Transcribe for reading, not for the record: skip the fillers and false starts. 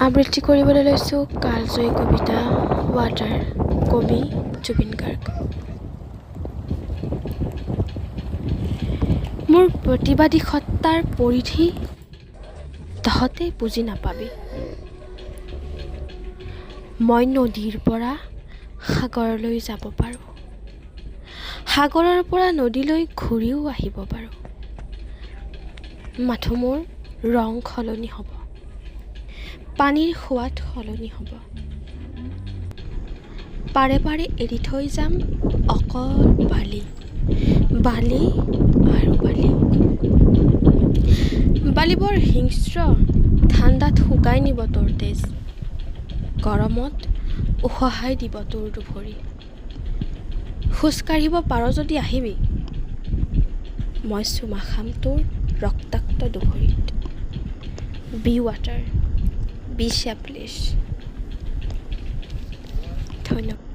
আবৃত্তি কৰিবলৈ লৈছোঁ কালজয়ী কবিতা ৱাটাৰ, কবি জুবিন গাৰ্গ। মোৰ প্ৰতিবাদী সত্তাৰ পৰিধি তহঁতে বুজি নাপাবি। মই নদীৰ পৰা সাগৰলৈ যাব পাৰোঁ, সাগৰৰ পৰা নদীলৈ ঘূৰিও আহিব পাৰোঁ। মাথো মোৰ ৰং সলনি হ'ব, পানীৰ সোৱাদ সলনি হ'ব। পাৰে পাৰে এৰি থৈ যাম অকল বালি, বালি আৰু বালি। বালি বৰ হিংস্ৰ, ঠাণ্ডাত শুকাই নিব তোৰ তেজ, গৰমত উশহাই দিব তোৰ দুভৰি। খোজকাঢ়িব পাৰ যদি আহিবি, মই চুমা খাম তোৰ ৰক্তাক্ত দুভৰিত। Be water, be shapeless. ধন্যবাদ।